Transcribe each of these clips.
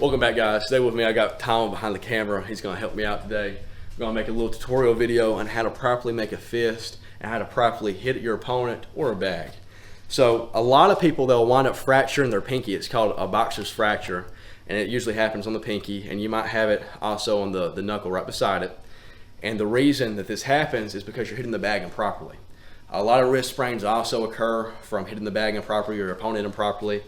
Welcome back, guys. Today with me I got Tom behind the camera. He's going to help me out today. We're going to make a little tutorial video on how to properly make a fist and how to properly hit your opponent or a bag. So a lot of people, they'll wind up fracturing their pinky. It's called a boxer's fracture, and it usually happens on the pinky, and you might have it also on the knuckle right beside it. And the reason that this happens is because you're hitting the bag improperly. A lot of wrist sprains also occur from hitting the bag improperly or your opponent improperly.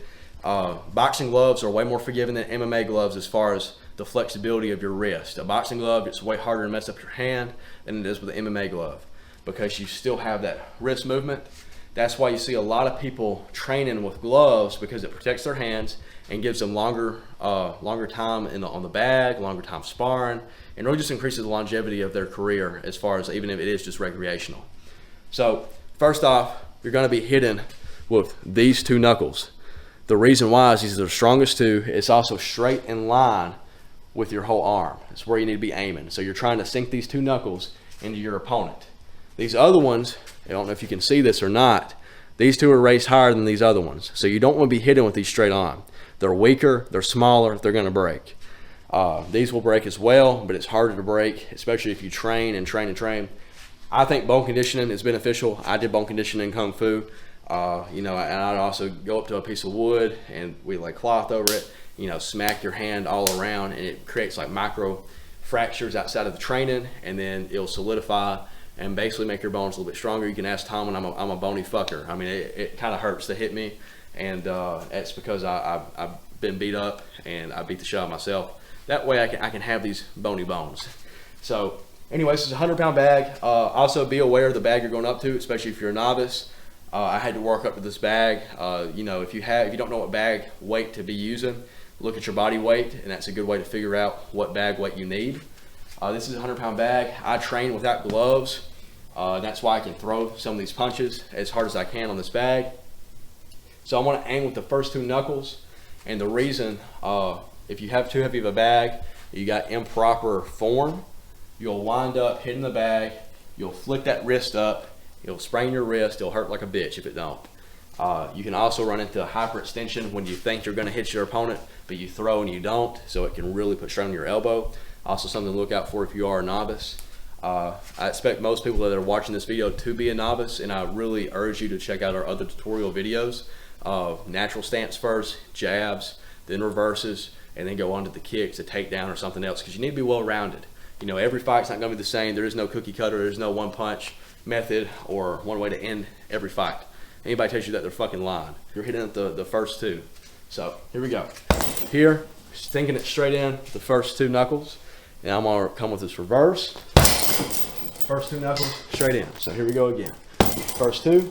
Boxing gloves are way more forgiving than MMA gloves as far as the flexibility of your wrist. A boxing glove, it's way harder to mess up your hand than it is with an MMA glove because you still have that wrist movement. That's why you see a lot of people training with gloves, because it protects their hands and gives them longer time on the bag, longer time sparring, and really just increases the longevity of their career as far as even if it is just recreational. So first off, you're going to be hitting with these two knuckles. The reason why is these are the strongest two. It's also straight in line with your whole arm. It's where you need to be aiming. So you're trying to sink these two knuckles into your opponent. These other ones, I don't know if you can see this or not, these two are raised higher than these other ones. So you don't want to be hitting with these straight on. They're weaker, they're smaller, they're going to break. These will break as well, but it's harder to break, especially if you train and train and train. I think bone conditioning is beneficial. I did bone conditioning in Kung Fu. And I'd also go up to a piece of wood and we lay cloth over it, smack your hand all around, and it creates like micro fractures outside of the training, and then it'll solidify and basically make your bones a little bit stronger. You can ask Tom, and I'm a bony fucker. I mean, it kind of hurts to hit me, and it's because I've been beat up and I beat the shit out of myself. That way I can have these bony bones. So anyways, this is a 100-pound bag. Also be aware of the bag you're going up to, especially if you're a novice. I had to work up to this bag. If you don't know what bag weight to be using, look at your body weight, and that's a good way to figure out what bag weight you need. This is a 100-pound bag. I train without gloves. That's why I can throw some of these punches as hard as I can on this bag. So I want to aim with the first two knuckles, and the reason, if you have too heavy of a bag, you got improper form, you'll wind up hitting the bag, you'll flick that wrist up, it'll sprain your wrist, it'll hurt like a bitch if it don't. You can also run into hyperextension when you think you're going to hit your opponent, but you throw and you don't, so it can really put strain on your elbow. Also something to look out for if you are a novice. I expect most people that are watching this video to be a novice, and I really urge you to check out our other tutorial videos of natural stance first, jabs, then reverses, and then go on to the kicks, a takedown, or something else, because you need to be well-rounded. Every fight's not going to be the same. There is no cookie cutter, there's no one punch method or one way to end every fight. Anybody tells you that, they're fucking lying. You're hitting at the first two. So here we go. Here, sinking it straight in the first two knuckles, and I'm gonna come with this reverse. First two knuckles straight in. So here we go again. First two.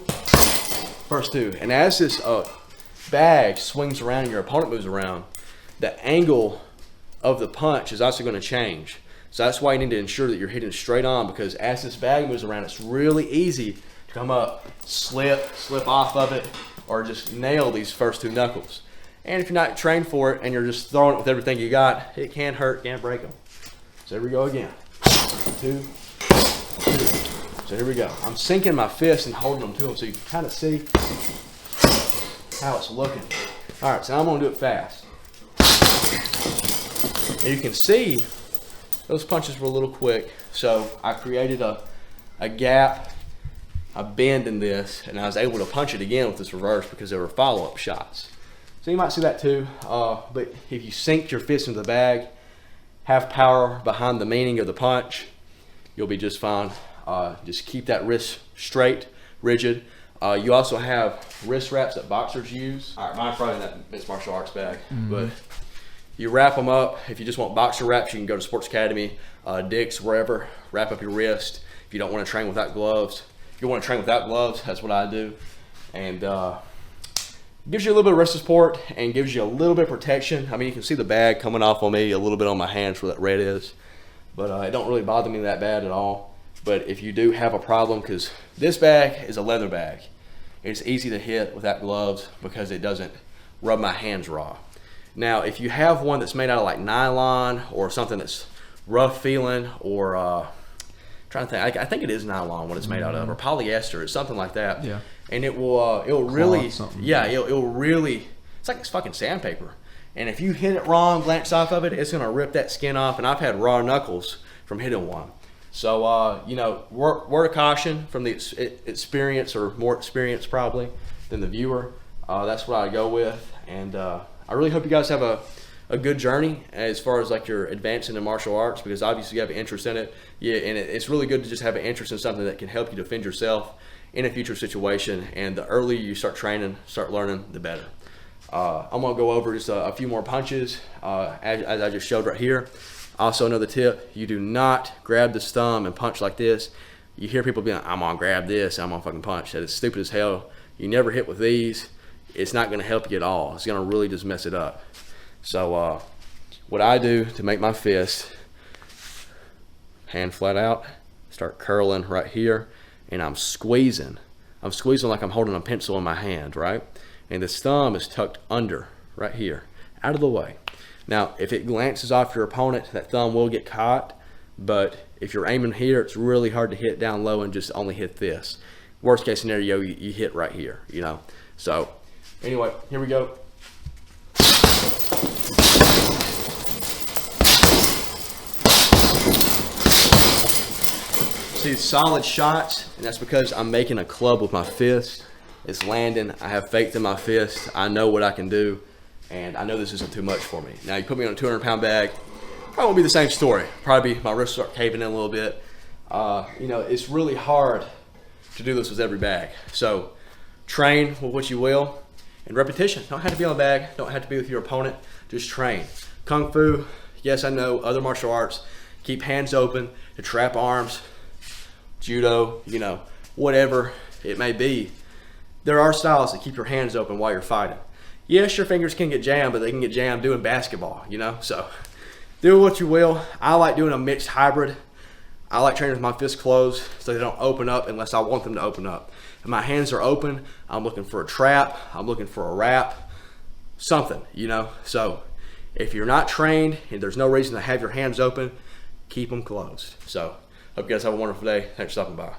And as this bag swings around and your opponent moves around, the angle of the punch is also going to change. So that's why you need to ensure that you're hitting straight on, because as this bag moves around, it's really easy to come up, slip off of it, or just nail these first two knuckles. And if you're not trained for it and you're just throwing it with everything you got, it can hurt, can't break them. So here we go again. Two. So here we go. I'm sinking my fist and holding them to them so you can kind of see how it's looking. All right, so I'm gonna do it fast. And you can see those punches were a little quick, so I created a gap, a bend in this, and I was able to punch it again with this reverse because there were follow-up shots. So you might see that too, but if you sink your fist into the bag, have power behind the meaning of the punch, you'll be just fine. Just keep that wrist straight, rigid. You also have wrist wraps that boxers use. All right, mine's probably in that mixed martial arts bag, but you wrap them up. If you just want boxer wraps, you can go to Sports Academy, Dick's, wherever. Wrap up your wrist. If you don't want to train without gloves, if you want to train without gloves, that's what I do. And gives you a little bit of wrist support and gives you a little bit of protection. I mean, you can see the bag coming off on me, a little bit on my hands where that red is, but it don't really bother me that bad at all. But if you do have a problem, because this bag is a leather bag, it's easy to hit without gloves because it doesn't rub my hands raw. Now, if you have one that's made out of like nylon or something that's rough feeling, or trying to think, I think it is nylon what it's made out of, or polyester, or something like that. Yeah. And it'll really, yeah, it'll really, it's like it's fucking sandpaper. And if you hit it wrong, glance off of it, it's gonna rip that skin off. And I've had raw knuckles from hitting one. So, you know, word of caution from the experience, or more experience probably than the viewer. That's what I go with. And I really hope you guys have a good journey as far as like your advancing in martial arts, because obviously you have an interest in it. Yeah, and it's really good to just have an interest in something that can help you defend yourself in a future situation. And the earlier you start training, start learning, the better. I'm gonna go over just a few more punches as I just showed right here. Also, another tip, you do not grab this thumb and punch like this. You hear people being like, I'm gonna grab this, I'm gonna fucking punch. That is stupid as hell. You never hit with these. It's not gonna help you at all. It's gonna really just mess it up. So what I do to make my fist, hand flat out, start curling right here, and I'm squeezing. I'm squeezing like I'm holding a pencil in my hand, right? And this thumb is tucked under, right here, out of the way. Now, if it glances off your opponent, that thumb will get caught, but if you're aiming here, it's really hard to hit down low and just only hit this. Worst case scenario, you hit right here, you know? So, anyway, here we go. See, solid shots, and that's because I'm making a club with my fist. It's landing. I have faith in my fist. I know what I can do, and I know this isn't too much for me. Now, you put me on a 200-pound bag, probably won't be the same story. Probably my wrists start caving in a little bit. You know, it's really hard to do this with every bag. So, train with what you will, and repetition. Don't have to be on a bag. Don't have to be with your opponent. Just train. Kung Fu, yes, I know, other martial arts, keep hands open to trap arms. Judo, you know, whatever it may be. There are styles that keep your hands open while you're fighting. Yes, your fingers can get jammed, but they can get jammed doing basketball, you know? So do what you will. I like doing a mixed hybrid. I like training with my fists closed so they don't open up unless I want them to open up. If my hands are open, I'm looking for a trap, I'm looking for a wrap, something, you know? So if you're not trained and there's no reason to have your hands open, keep them closed. So hope you guys have a wonderful day. Thanks for stopping by.